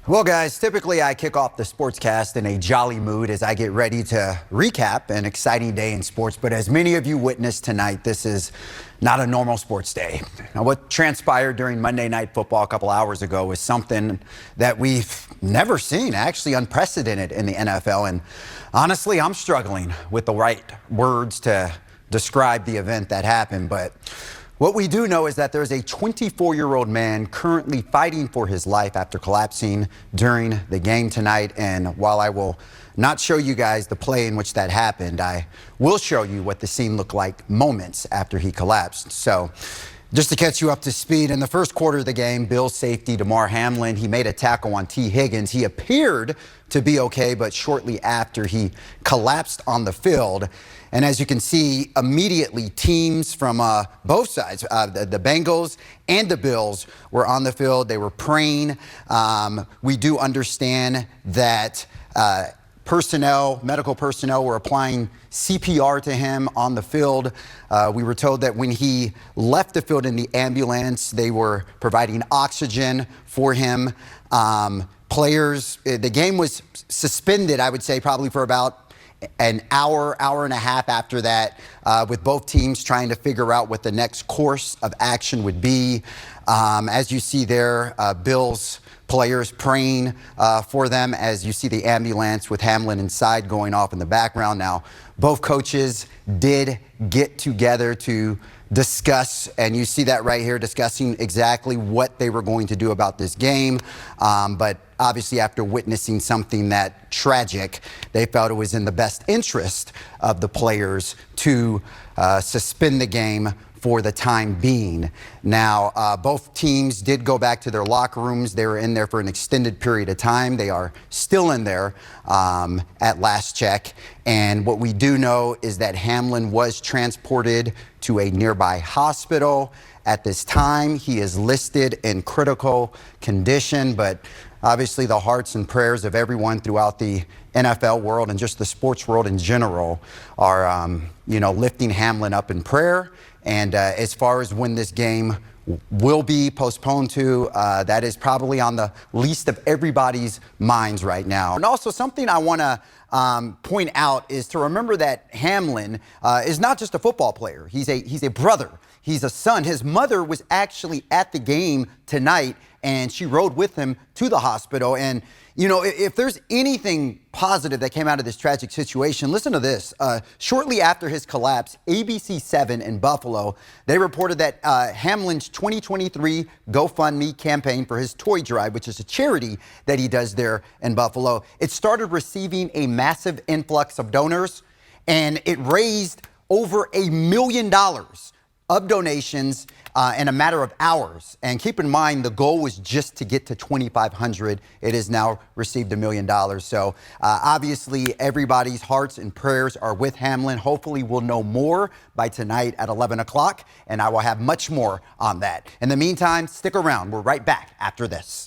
Well, guys, typically I kick off the sportscast in a jolly mood as I get ready to recap an exciting day in sports. But as many of you witnessed tonight, this is not a normal sports day. Now, what transpired during Monday Night Football a couple hours ago is something that we've never seen, actually unprecedented in the NFL. And honestly, I'm struggling with the right words to describe the event that happened. But what we do know is that there's a 24-year-old man currently fighting for his life after collapsing during the game tonight. And while I will not show you guys the play in which that happened, I will show you what the scene looked like moments after he collapsed. So just to catch you up to speed, in the first quarter of the game, Bills safety Damar Hamlin, he made a tackle on Tee Higgins. He appeared to be okay, but shortly after he collapsed on the field. And as you can see, immediately teams from both sides, the Bengals and the Bills, were on the field. They were praying. We do understand that medical personnel were applying CPR to him on the field. We were told that when he left the field in the ambulance, they were providing oxygen for him. Players, the game was suspended, I would say, probably for about an hour and a half after that, with both teams trying to figure out what the next course of action would be. As you see there, Bills players praying for them as you see the ambulance with Hamlin inside going off in the background. Now, both coaches did get together to discuss, and you see that right here, discussing exactly what they were going to do about this game. But obviously, after witnessing something that tragic, they felt it was in the best interest of the players to suspend the game for the time being. Now, both teams did go back to their locker rooms. They were in there for an extended period of time. They are still in there at last check. And what we do know is that Hamlin was transported to a nearby hospital. At this time, he is listed in critical condition, but obviously the hearts and prayers of everyone throughout the NFL world and just the sports world in general are, lifting Hamlin up in prayer. And as far as when this game will be postponed to, that is probably on the least of everybody's minds right now. And also something I want to point out is to remember that Hamlin is not just a football player. He's a brother. He's a son. His mother was actually at the game tonight, and she rode with him to the hospital. And, if there's anything positive that came out of this tragic situation, listen to this. Shortly after his collapse, ABC 7 in Buffalo, they reported that Hamlin's 2023 GoFundMe campaign for his toy drive, which is a charity that he does there in Buffalo, it started receiving a massive influx of donors, and it raised over $1 million of donations in a matter of hours. And keep in mind, the goal was just to get to 2,500. It has now received $1 million. So obviously, everybody's hearts and prayers are with Hamlin. Hopefully, we'll know more by tonight at 11 o'clock, and I will have much more on that. In the meantime, stick around. We're right back after this.